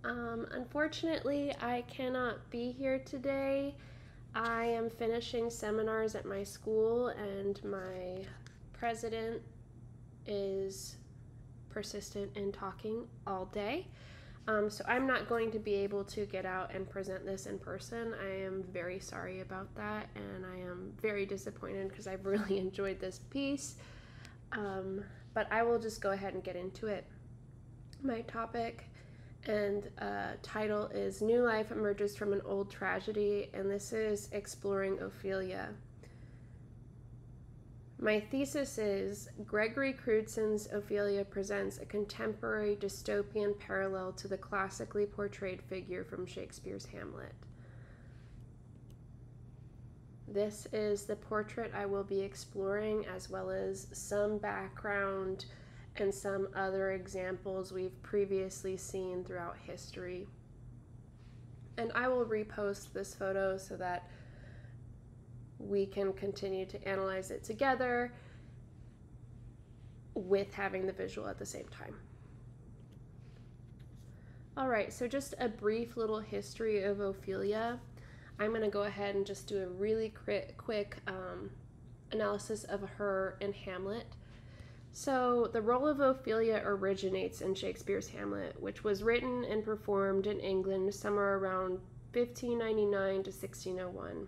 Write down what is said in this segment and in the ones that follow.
Unfortunately, I cannot be here today. I am finishing seminars at my school, and my president is persistent in talking all day. So I'm not going to be able to get out and present this in person. I am very sorry about that, and I am very disappointed because I've really enjoyed this piece. But I will just go ahead and get into it. My topic and title is New Life Emerges from an Old Tragedy, and this is exploring Ophelia. My thesis is Gregory Crewdson's Ophelia presents a contemporary dystopian parallel to the classically portrayed figure from Shakespeare's Hamlet. This is the portrait I will be exploring, as well as some background and some other examples we've previously seen throughout history. And I will repost this photo so that we can continue to analyze it together with having the visual at the same time. All right, so just a brief little history of Ophelia. I'm going to go ahead and just do a really quick analysis of her in Hamlet. So the role of Ophelia originates in Shakespeare's Hamlet, which was written and performed in England somewhere around 1599 to 1601.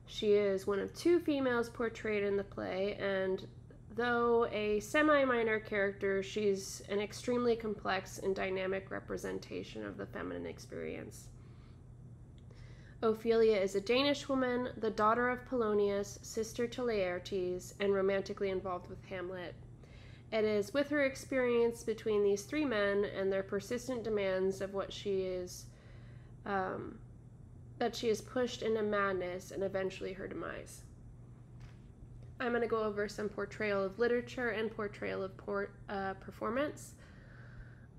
She is one of two females portrayed in the play, and though a semi-minor character, she's an extremely complex and dynamic representation of the feminine experience. Ophelia is a Danish woman, the daughter of Polonius, sister to Laertes, and romantically involved with Hamlet. It is with her experience between these three men and their persistent demands of what she is, that she is pushed into madness and eventually her demise. I'm going to go over some portrayal of literature and portrayal of performance.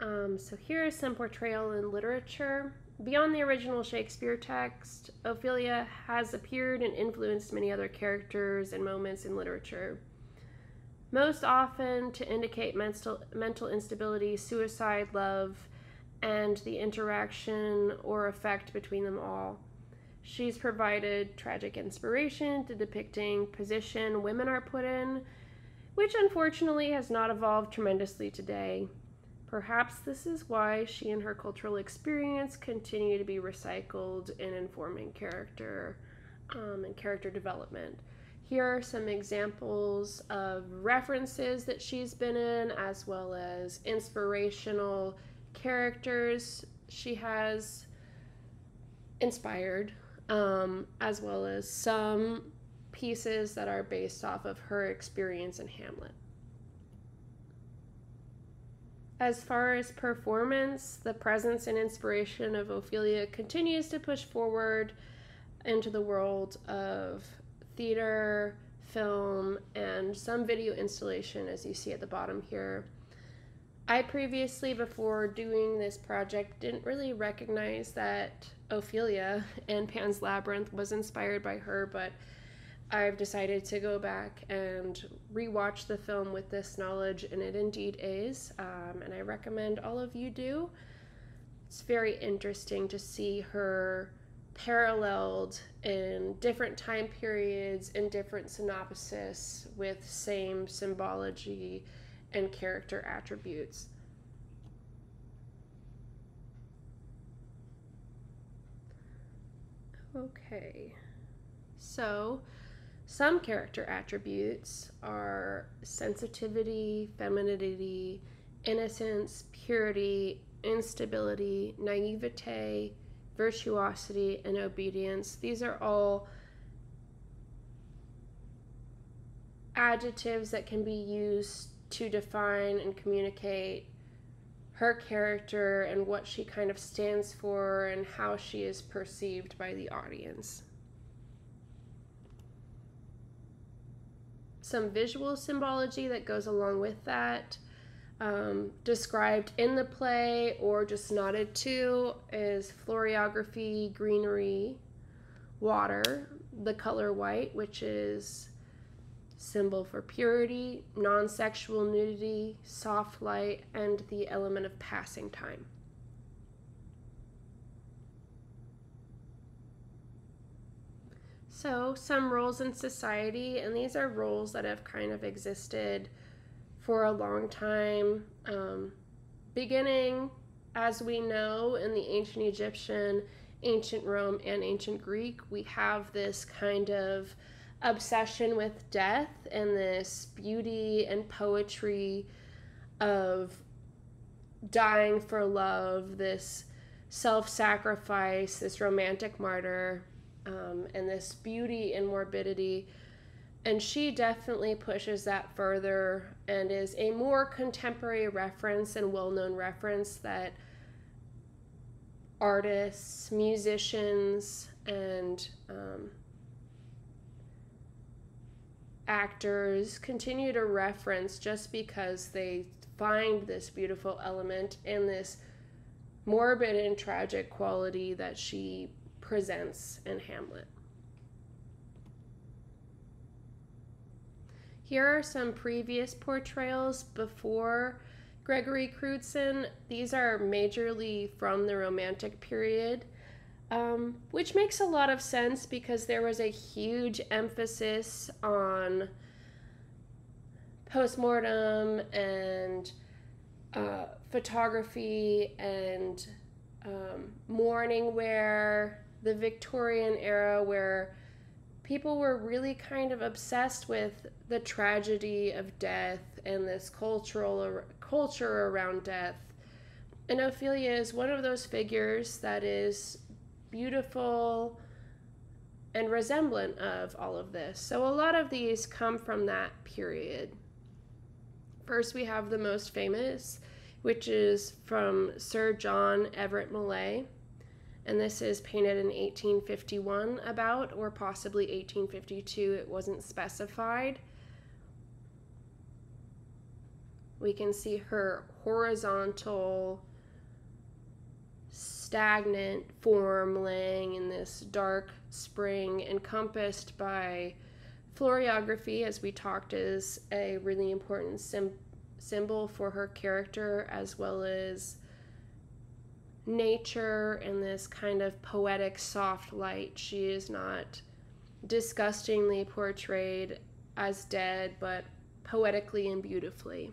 So here is some portrayal in literature. Beyond the original Shakespeare text, Ophelia has appeared and influenced many other characters and moments in literature, most often to indicate mental instability, suicide, love, and the interaction or effect between them all. She's provided tragic inspiration to depicting position women are put in, which unfortunately has not evolved tremendously today. Perhaps this is why she and her cultural experience continue to be recycled in informing character and character development. Here are some examples of references that she's been in, as well as inspirational characters she has inspired, as well as some pieces that are based off of her experience in Hamlet. As far as performance, the presence and inspiration of Ophelia continues to push forward into the world of theater, film, and some video installation, as you see at the bottom here. I previously, before doing this project, didn't really recognize that Ophelia and Pan's Labyrinth was inspired by her, but I've decided to go back and rewatch the film with this knowledge, and it indeed is, and I recommend all of you do. It's very interesting to see her paralleled in different time periods and different synopsis with same symbology and character attributes. Okay, so some character attributes are sensitivity, femininity, innocence, purity, instability, naivete, virtuosity, and obedience. These are all adjectives that can be used to define and communicate her character and what she kind of stands for and how she is perceived by the audience. Some visual symbology that goes along with that, described in the play or just nodded to, is florography, greenery, water, the color white, which is symbol for purity, non-sexual nudity, soft light, and the element of passing time. So, some roles in society, and these are roles that have kind of existed for a long time, beginning, as we know, in the ancient Egyptian, ancient Rome, and ancient Greek. We have this kind of obsession with death and this beauty and poetry of dying for love, this self-sacrifice, this romantic martyr, and this beauty and morbidity. And she definitely pushes that further and is a more contemporary reference and well-known reference that artists, musicians, and actors continue to reference just because they find this beautiful element and this morbid and tragic quality that she presents in Hamlet. Here are some previous portrayals before Gregory Crewdson. These are majorly from the Romantic period, which makes a lot of sense because there was a huge emphasis on postmortem and photography and mourning wear, the Victorian era, where people were really kind of obsessed with the tragedy of death and this culture around death. And Ophelia is one of those figures that is beautiful and resemblant of all of this. So a lot of these come from that period. First, we have the most famous, which is from Sir John Everett Millais. And this is painted in 1851 about, or possibly 1852. It wasn't specified. We can see her horizontal, stagnant form laying in this dark spring, encompassed by floriography, as we talked, is a really important symbol for her character, as well as nature and this kind of poetic soft light. She is not disgustingly portrayed as dead, but poetically and beautifully.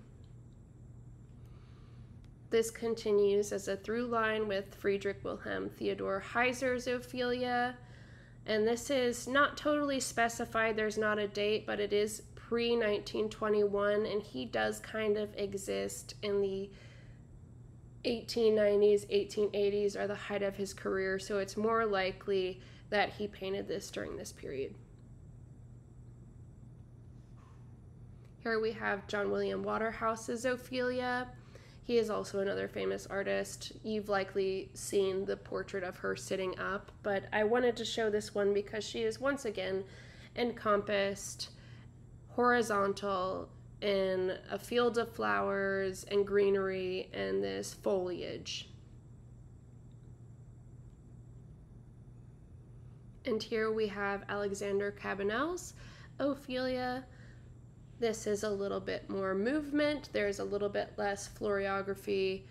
This continues as a through line with Friedrich Wilhelm Theodor Heiser's Ophelia, and this is not totally specified. There's not a date, but it is pre-1921, and he does kind of exist in the 1890s, 1880s are the height of his career, so it's more likely that he painted this during this period. Here we have John William Waterhouse's Ophelia. He is also another famous artist. You've likely seen the portrait of her sitting up, but I wanted to show this one because she is once again encompassed, horizontal, in a field of flowers and greenery and this foliage. And here we have Alexander Cabanel's Ophelia. This is a little bit more movement. There's a little bit less floriography.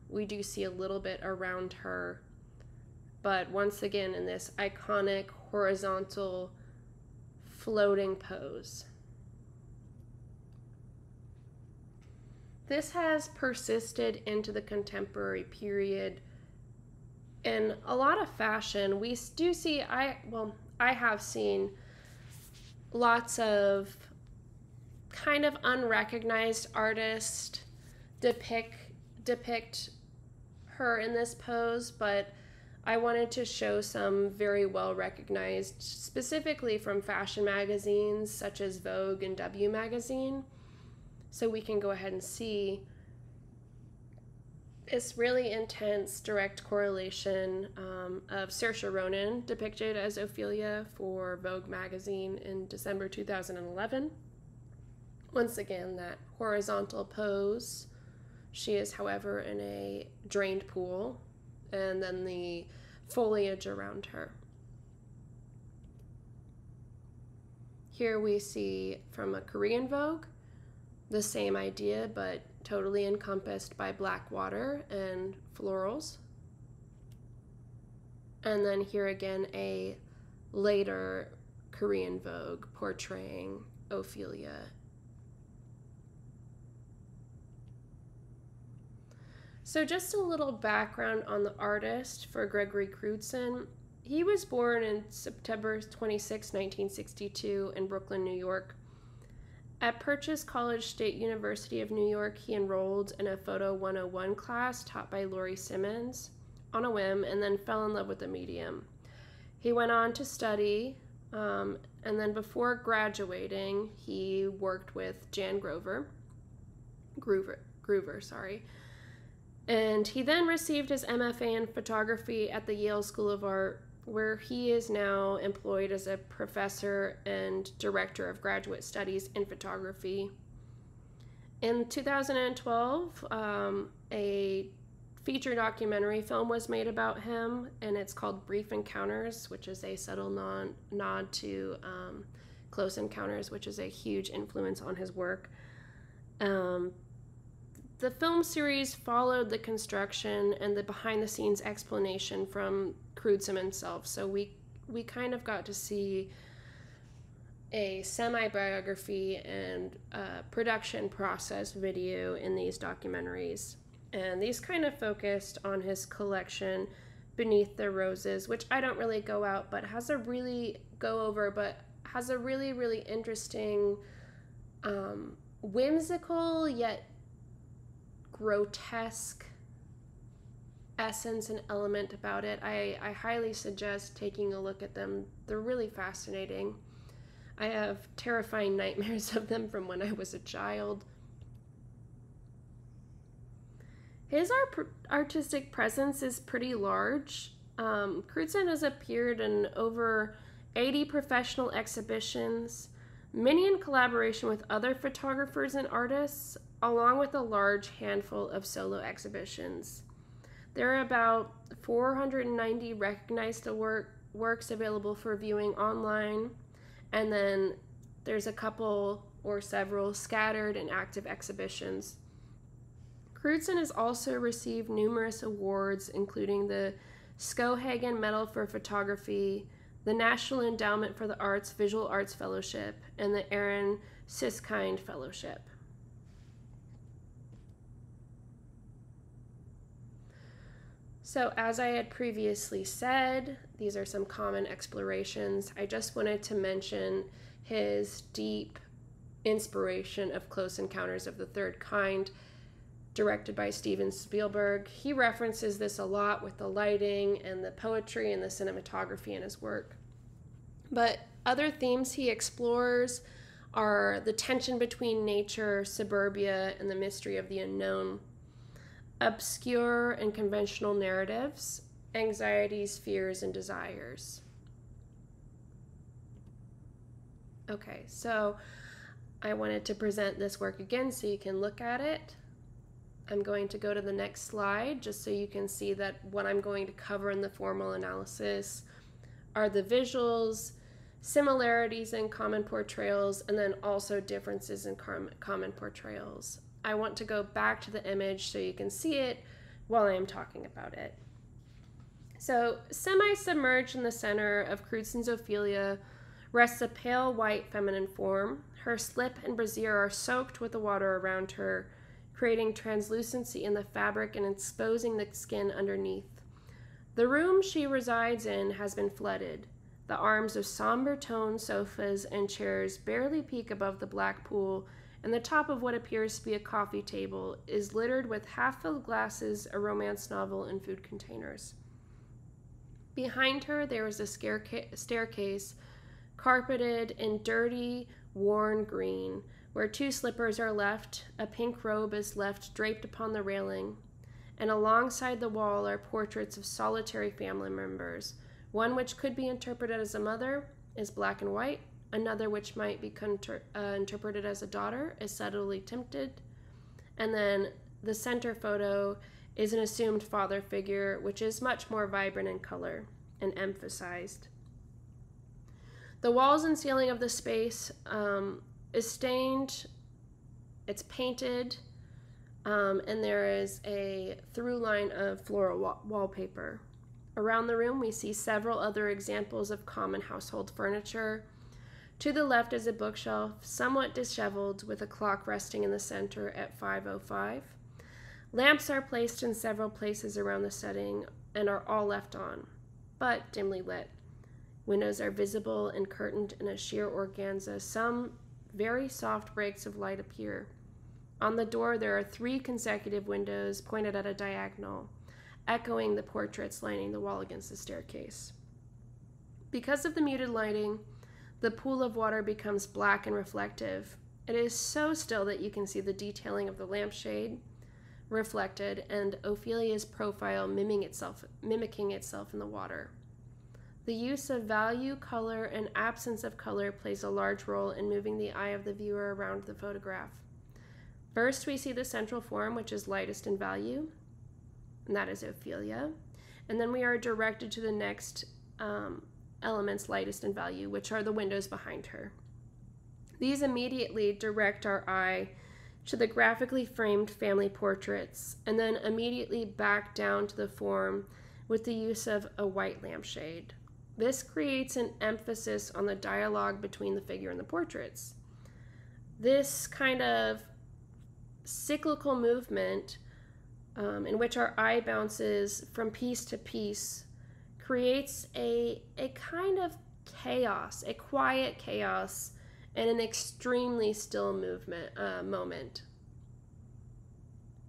We do see a little bit around her, but once again in this iconic horizontal floating pose. This has persisted into the contemporary period in a lot of fashion. We do see, I have seen lots of kind of unrecognized artists depict her in this pose, but I wanted to show some very well recognized, specifically from fashion magazines such as Vogue and W magazine. So we can go ahead and see this really intense direct correlation of Saoirse Ronan depicted as Ophelia for Vogue magazine in December 2011. Once again, that horizontal pose. She is, however, in a drained pool, and then the foliage around her. Here we see from a Korean Vogue the same idea, but totally encompassed by black water and florals. And then here again, a later Korean Vogue portraying Ophelia. So just a little background on the artist for Gregory Crewdson. He was born in September 26, 1962 in Brooklyn, New York. At Purchase College State University of New York, he enrolled in a Photo 101 class taught by Laurie Simmons on a whim and then fell in love with the medium. He went on to study, and then before graduating, he worked with Jan Groover, and he then received his MFA in photography at the Yale School of Art, where he is now employed as a professor and director of graduate studies in photography. In 2012, a feature documentary film was made about him, and it's called Brief Encounters, which is a subtle nod to Close Encounters, which is a huge influence on his work. The film series followed the construction and the behind-the-scenes explanation from Crewdson himself, so we kind of got to see a semi-biography and production process video in these documentaries. And these kind of focused on his collection Beneath the Roses, which I don't really go over, but has a really interesting, whimsical yet grotesque essence and element about it. I highly suggest taking a look at them. They're really fascinating. I have terrifying nightmares of them from when I was a child. His artistic presence is pretty large. Crewdson has appeared in over 80 professional exhibitions, many in collaboration with other photographers and artists, along with a large handful of solo exhibitions. There are about 490 recognized works available for viewing online, and then there's a couple or several scattered and active exhibitions. Crewdson has also received numerous awards, including the Skohagen Medal for Photography, the National Endowment for the Arts Visual Arts Fellowship, and the Aaron Siskind Fellowship. So as I had previously said, these are some common explorations. I just wanted to mention his deep inspiration of Close Encounters of the Third Kind, directed by Steven Spielberg. He references this a lot with the lighting and the poetry and the cinematography in his work. But other themes he explores are the tension between nature, suburbia, and the mystery of the unknown, obscure and conventional narratives, anxieties, fears, and desires. Okay, so I wanted to present this work again so you can look at it. I'm going to go to the next slide just so you can see that what I'm going to cover in the formal analysis are the visuals, similarities in common portrayals, and then also differences in common portrayals. I want to go back to the image so you can see it while I am talking about it. So, semi-submerged in the center of Crewdson's Ophelia rests a pale white feminine form. Her slip and brassiere are soaked with the water around her, creating translucency in the fabric and exposing the skin underneath. The room she resides in has been flooded. The arms of somber toned sofas and chairs barely peek above the black pool, and the top of what appears to be a coffee table is littered with half-filled glasses, a romance novel, and food containers. Behind her, there is a staircase carpeted in dirty, worn green, where two slippers are left, a pink robe is left draped upon the railing, and alongside the wall are portraits of solitary family members. One which could be interpreted as a mother is black and white, another which might be interpreted as a daughter is subtly tinted, and then the center photo is an assumed father figure, which is much more vibrant in color and emphasized. The walls and ceiling of the space is stained, it's painted, and there is a through line of floral wallpaper. Around the room, we see several other examples of common household furniture. To the left is a bookshelf, somewhat disheveled, with a clock resting in the center at 5:05. Lamps are placed in several places around the setting and are all left on, but dimly lit. Windows are visible and curtained in a sheer organza. Some very soft breaks of light appear. On the door, there are 3 consecutive windows pointed at a diagonal, echoing the portraits lining the wall against the staircase. Because of the muted lighting, the pool of water becomes black and reflective. It is so still that you can see the detailing of the lampshade reflected and Ophelia's profile mimicking itself in the water. The use of value, color, and absence of color plays a large role in moving the eye of the viewer around the photograph. First, we see the central form, which is lightest in value, and that is Ophelia. And then we are directed to the next elements lightest in value, which are the windows behind her. These immediately direct our eye to the graphically framed family portraits, and then immediately back down to the form with the use of a white lampshade. This creates an emphasis on the dialogue between the figure and the portraits. This kind of cyclical movement in which our eye bounces from piece to piece creates a kind of chaos, a quiet chaos, and an extremely still moment.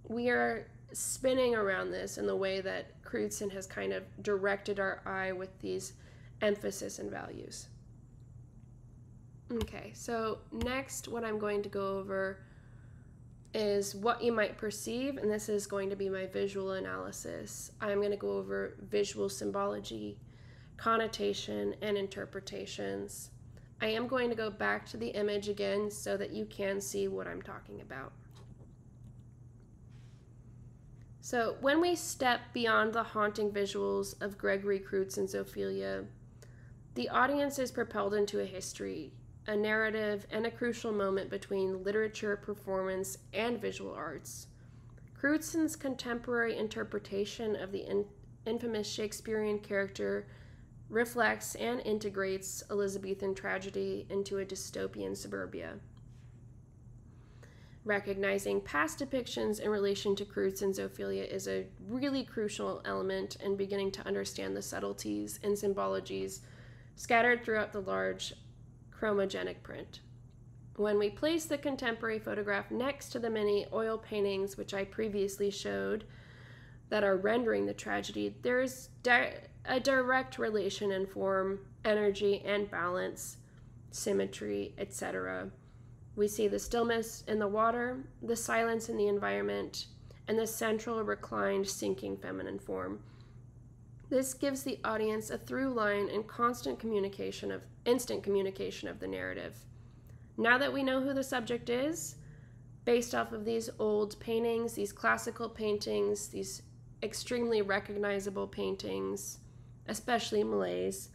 We are spinning around this in the way that Crewdson has kind of directed our eye with these emphasis and values. Okay, so next what I'm going to go over is what you might perceive, and this is going to be my visual analysis. I'm going to go over visual symbology, connotation, and interpretations. I am going to go back to the image again so that you can see what I'm talking about. So when we step beyond the haunting visuals of Gregory Crewdson's Ophelia, the audience is propelled into a history, a narrative, and a crucial moment between literature, performance, and visual arts. Crewdson's contemporary interpretation of the infamous Shakespearean character reflects and integrates Elizabethan tragedy into a dystopian suburbia. Recognizing past depictions in relation to Crewdson's Ophelia is a really crucial element in beginning to understand the subtleties and symbologies scattered throughout the large chromogenic print. When we place the contemporary photograph next to the many oil paintings which I previously showed that are rendering the tragedy, there is a direct relation in form, energy, and balance, symmetry, etc. We see the stillness in the water, the silence in the environment, and the central reclined sinking feminine form. This gives the audience a through line and instant communication of the narrative. Now that we know who the subject is, based off of these old paintings, these classical paintings, these extremely recognizable paintings, especially Malays,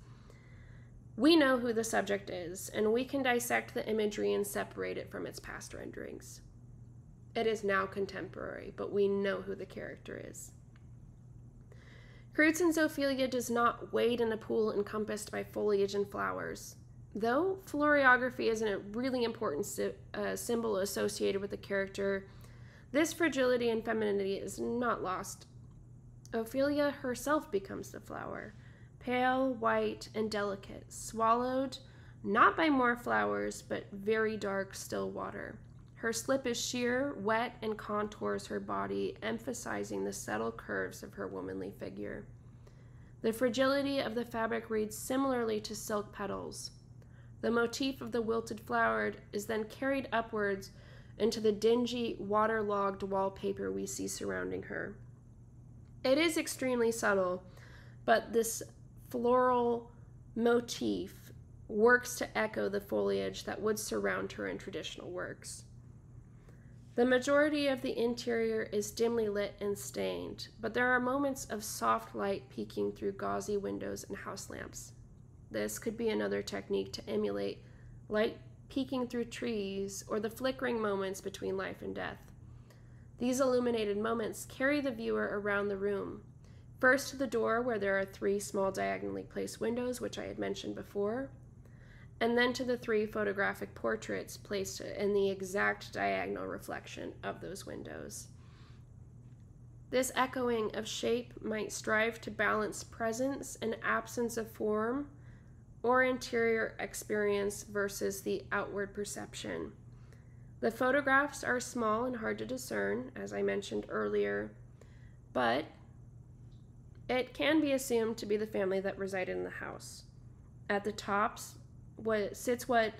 we know who the subject is, and we can dissect the imagery and separate it from its past renderings. It is now contemporary, but we know who the character is. Crewdson's Ophelia does not wade in a pool encompassed by foliage and flowers. Though floriography is a really important symbol associated with the character, this fragility and femininity is not lost. Ophelia herself becomes the flower, pale, white, and delicate, swallowed not by more flowers, but very dark, still water. Her slip is sheer, wet, and contours her body, emphasizing the subtle curves of her womanly figure. The fragility of the fabric reads similarly to silk petals. The motif of the wilted flower is then carried upwards into the dingy, waterlogged wallpaper we see surrounding her. It is extremely subtle, but this floral motif works to echo the foliage that would surround her in traditional works. The majority of the interior is dimly lit and stained, but there are moments of soft light peeking through gauzy windows and house lamps. This could be another technique to emulate light peeking through trees or the flickering moments between life and death. These illuminated moments carry the viewer around the room, First to the door, where there are 3 small diagonally placed windows, which I had mentioned before, and then to the 3 photographic portraits placed in the exact diagonal reflection of those windows. This echoing of shape might strive to balance presence and absence of form, or interior experience versus the outward perception. The photographs are small and hard to discern, as I mentioned earlier, but it can be assumed to be the family that resided in the house. At the tops sits what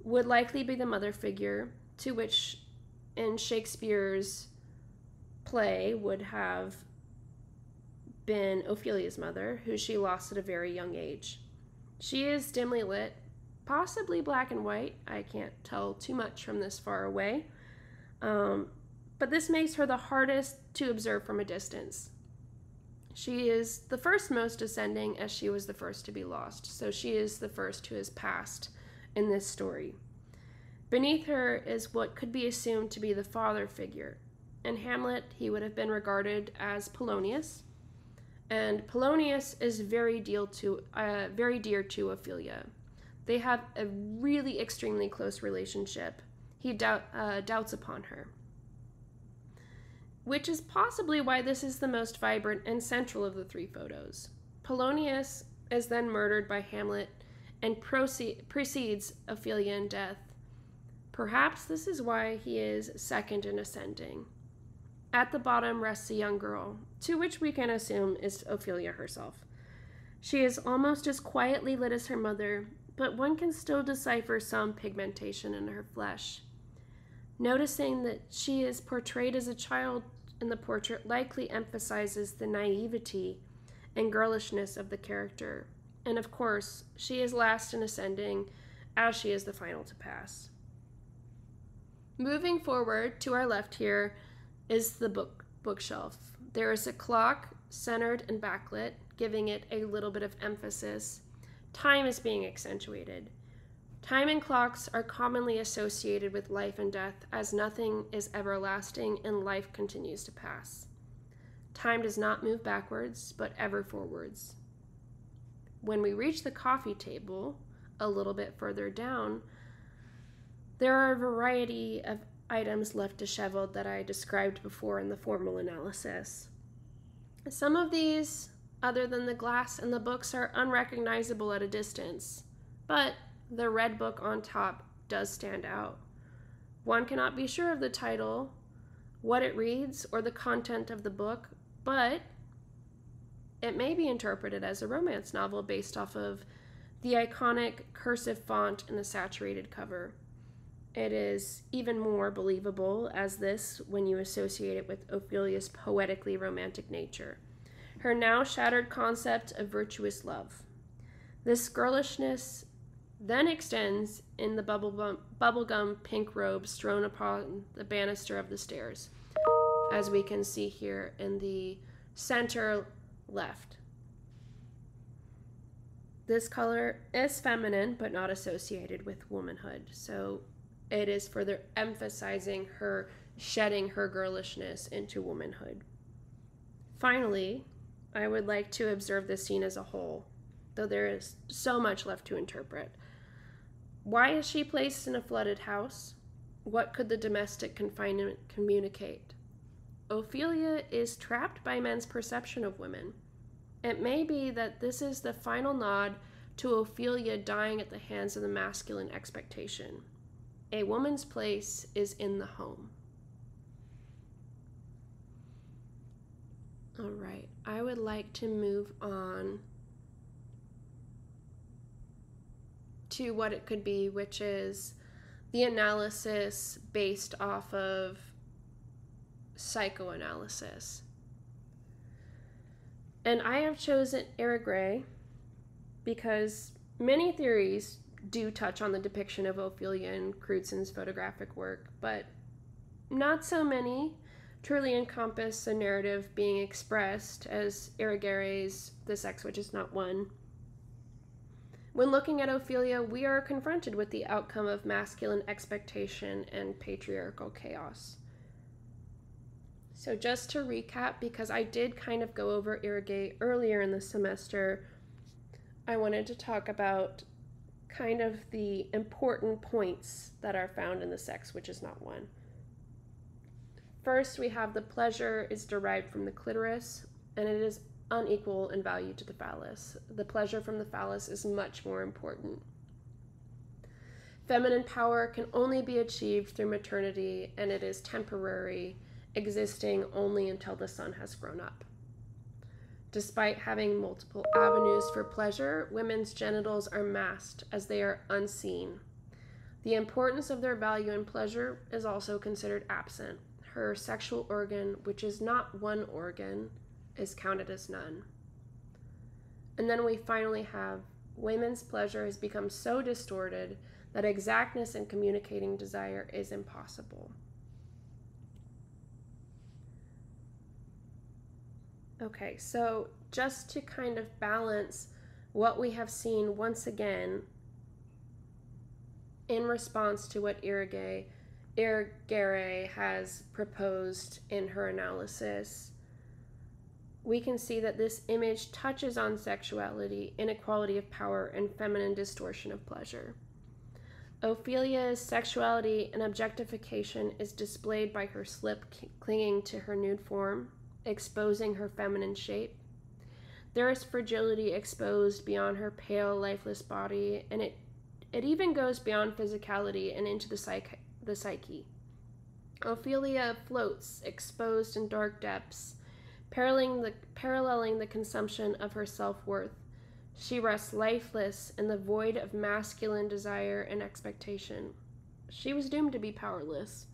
would likely be the mother figure, to which in Shakespeare's play would have been Ophelia's mother, who she lost at a very young age. She is dimly lit, possibly black and white. I can't tell too much from this far away, but this makes her the hardest to observe from a distance. She is the first most ascending, as she was the first to be lost, so she is the first who has passed in this story. Beneath her is what could be assumed to be the father figure. In Hamlet, he would have been regarded as Polonius, and Polonius is very dear to Ophelia. They have a really extremely close relationship. He dotes upon her, which is possibly why this is the most vibrant and central of the 3 photos. Polonius is then murdered by Hamlet and precedes Ophelia in death. Perhaps this is why he is second in ascending. At the bottom rests a young girl, to which we can assume is Ophelia herself. She is almost as quietly lit as her mother, but one can still decipher some pigmentation in her flesh. Noticing that she is portrayed as a child in the portrait likely emphasizes the naivety and girlishness of the character. And of course, she is last in ascending, as she is the final to pass. Moving forward to our left here is the bookshelf. There is a clock, centered and backlit, giving it a little bit of emphasis. Time is being accentuated. Time and clocks are commonly associated with life and death, as nothing is everlasting and life continues to pass. Time does not move backwards, but ever forwards. When we reach the coffee table, a little bit further down, there are a variety of items left disheveled that I described before in the formal analysis. Some of these, other than the glass and the books, are unrecognizable at a distance, but the red book on top does stand out. One cannot be sure of the title, what it reads, or the content of the book, but it may be interpreted as a romance novel based off of the iconic cursive font and the saturated cover. It is even more believable as this when you associate it with Ophelia's poetically romantic nature, her now shattered concept of virtuous love. This girlishness then extends in the bubblegum pink robe strewn upon the banister of the stairs, as we can see here in the center left. This color is feminine, but not associated with womanhood, so it is further emphasizing her shedding her girlishness into womanhood. Finally, I would like to observe this scene as a whole, though there is so much left to interpret. Why is she placed in a flooded house? What could the domestic confinement communicate? Ophelia is trapped by men's perception of women. It may be that this is the final nod to Ophelia dying at the hands of the masculine expectation. A woman's place is in the home. All right, I would like to move on to what it could be, which is the analysis based off of psychoanalysis. And I have chosen Gregory because many theories do touch on the depiction of Ophelia in Crewdson's photographic work, but not so many truly encompass a narrative being expressed as Gregory's The Sex Witch is Not One. When looking at Ophelia, we are confronted with the outcome of masculine expectation and patriarchal chaos. So just to recap, because I did kind of go over irrigate earlier in the semester, I wanted to talk about kind of the important points that are found in the sex, which is not one. First, we have the pleasure is derived from the clitoris, and it is unequal in value to the phallus. The pleasure from the phallus is much more important. Feminine power can only be achieved through maternity, and it is temporary, existing only until the son has grown up. Despite having multiple avenues for pleasure, women's genitals are masked as they are unseen. The importance of their value and pleasure is also considered absent. Her sexual organ, which is not one organ, is counted as none. And then we finally have women's pleasure has become so distorted that exactness in communicating desire is impossible. Okay, so just to kind of balance what we have seen once again in response to what Irigaray has proposed in her analysis, we can see that this image touches on sexuality, inequality of power, and feminine distortion of pleasure. Ophelia's sexuality and objectification is displayed by her slip clinging to her nude form, exposing her feminine shape. There is fragility exposed beyond her pale, lifeless body, and it even goes beyond physicality and into the psyche. Ophelia floats, exposed in dark depths, paralleling the consumption of her self-worth. She rests lifeless in the void of masculine desire and expectation. She was doomed to be powerless.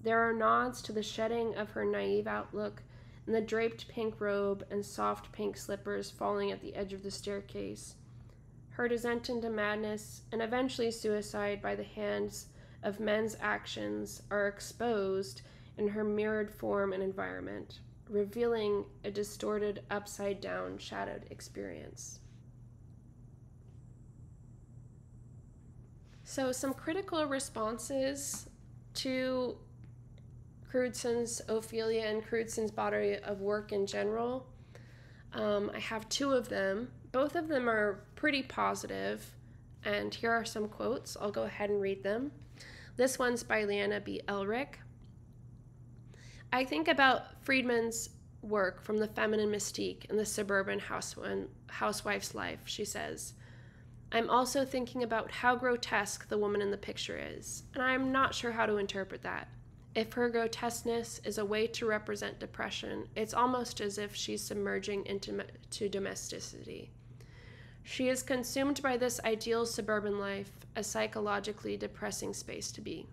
There are nods to the shedding of her naive outlook and the draped pink robe and soft pink slippers falling at the edge of the staircase. Her descent into madness and eventually suicide by the hands of men's actions are exposed in her mirrored form and environment, revealing a distorted, upside-down, shadowed experience. So some critical responses to Crewdson's Ophelia and Crewdson's body of work in general. I have two of them. Both of them are pretty positive, and here are some quotes. I'll go ahead and read them. This one's by Leanna B. Elric. I think about Friedman's work from the feminine mystique in the suburban housewife's life, she says. I'm also thinking about how grotesque the woman in the picture is, and I'm not sure how to interpret that. If her grotesqueness is a way to represent depression, it's almost as if she's submerging into domesticity. She is consumed by this ideal suburban life, a psychologically depressing space to be.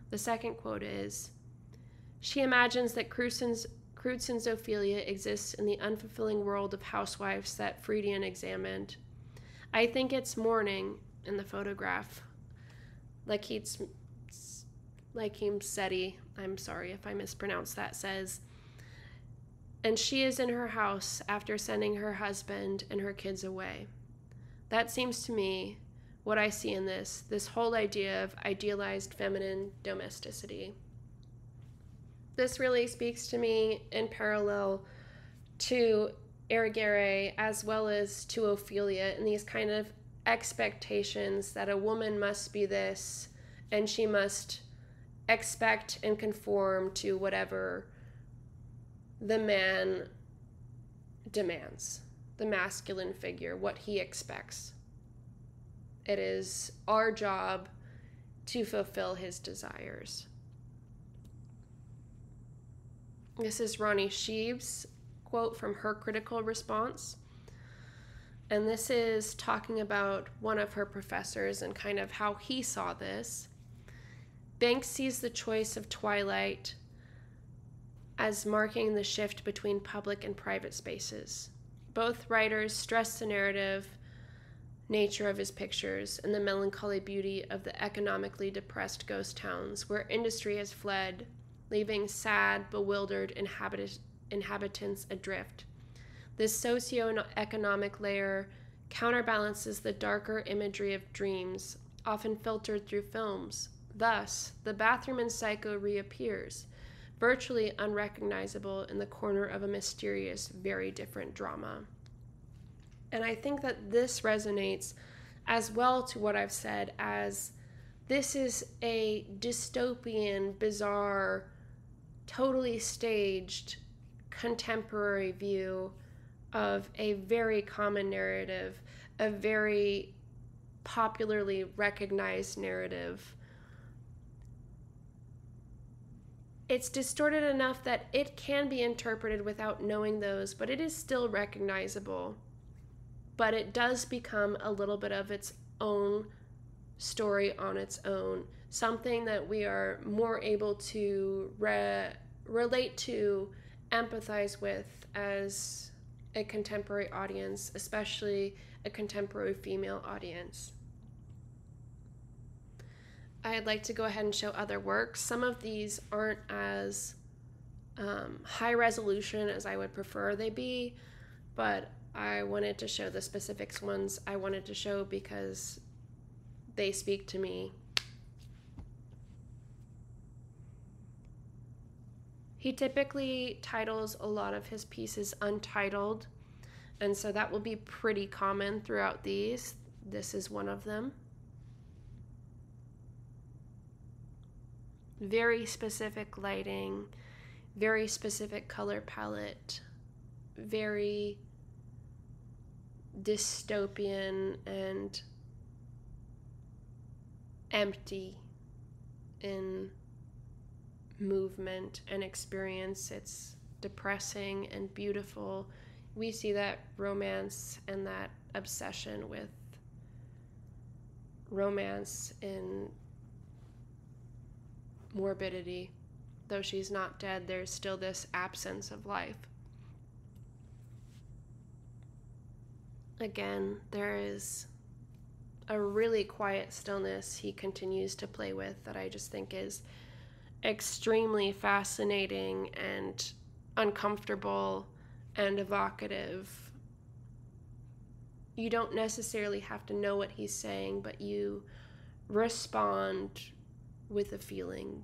The second quote is, she imagines that Crewdson's Ophelia exists in the unfulfilling world of housewives that Freudian examined. I think it's morning in the photograph, Lakeem Seti, I'm sorry if I mispronounced that, says, and she is in her house after sending her husband and her kids away. That seems to me what I see in this whole idea of idealized feminine domesticity. This really speaks to me in parallel to Irigaray as well as to Ophelia and these kind of expectations that a woman must be this and she must expect and conform to whatever the man demands, the masculine figure, what he expects. It is our job to fulfill his desires. This is Ronnie Sheaves' quote from her critical response. And this is talking about one of her professors and kind of how he saw this. Banks sees the choice of twilight as marking the shift between public and private spaces. Both writers stress the narrative nature of his pictures and the melancholy beauty of the economically depressed ghost towns where industry has fled, leaving sad, bewildered inhabitants adrift. This socio-economic layer counterbalances the darker imagery of dreams, often filtered through films. Thus, the bathroom in Psycho reappears, virtually unrecognizable in the corner of a mysterious, very different drama. And I think that this resonates as well to what I've said, as this is a dystopian, bizarre, totally staged, contemporary view of a very common narrative, a very popularly recognized narrative. It's distorted enough that it can be interpreted without knowing those, but it is still recognizable. But it does become a little bit of its own story on its own, something that we are more able to relate to, empathize with as a contemporary audience, especially a contemporary female audience. I'd like to go ahead and show other works. Some of these aren't as high resolution as I would prefer they be, but I wanted to show the specific ones I wanted to show because they speak to me. He typically titles a lot of his pieces untitled, and so that will be pretty common throughout these. This is one of them. Very specific lighting, very specific color palette, very dystopian and empty in movement and experience. It's depressing and beautiful. We see that romance and that obsession with romance in morbidity. Though she's not dead, there's still this absence of life. Again, there is a really quiet stillness he continues to play with that I just think is extremely fascinating and uncomfortable and evocative. You don't necessarily have to know what he's saying, but you respond with a feeling.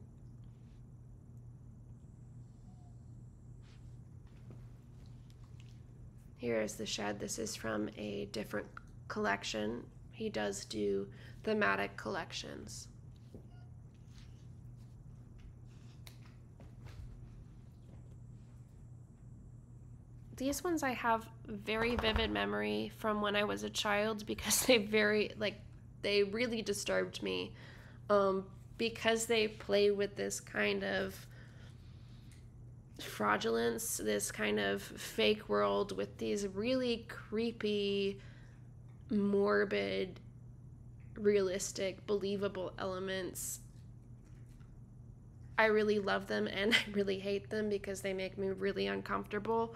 Here is The Shed. This is from a different collection. He does do thematic collections. These ones I have very vivid memory from when I was a child because they really disturbed me. Because they play with this kind of fraudulence, this kind of fake world with these really creepy, morbid, realistic, believable elements. I really love them and I really hate them because they make me really uncomfortable.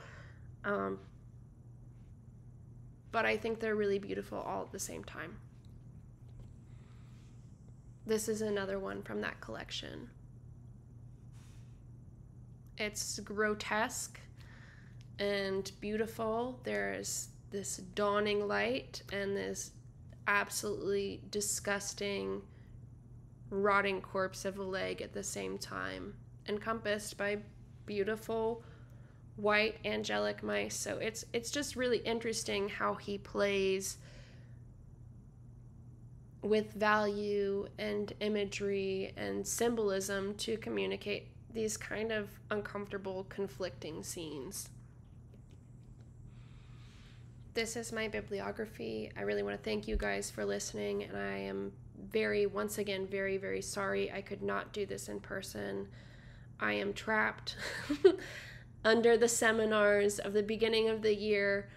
But I think they're really beautiful all at the same time. This is another one from that collection. It's grotesque and beautiful. There's this dawning light and this absolutely disgusting, rotting corpse of a leg at the same time, encompassed by beautiful, white, angelic mice. So it's just really interesting how he plays with value and imagery and symbolism to communicate these kind of uncomfortable, conflicting scenes. This is my bibliography. I really want to thank you guys for listening, and I am once again, very, very sorry I could not do this in person. I am trapped under the seminars of the beginning of the year,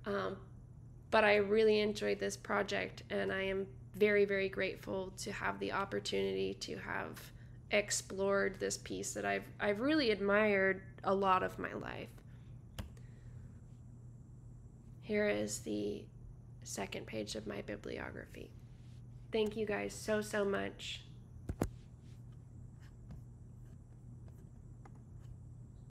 but I really enjoyed this project, and I am very, very grateful to have the opportunity to have explored this piece that I've really admired a lot of my life. Here is the second page of my bibliography. Thank you guys so much.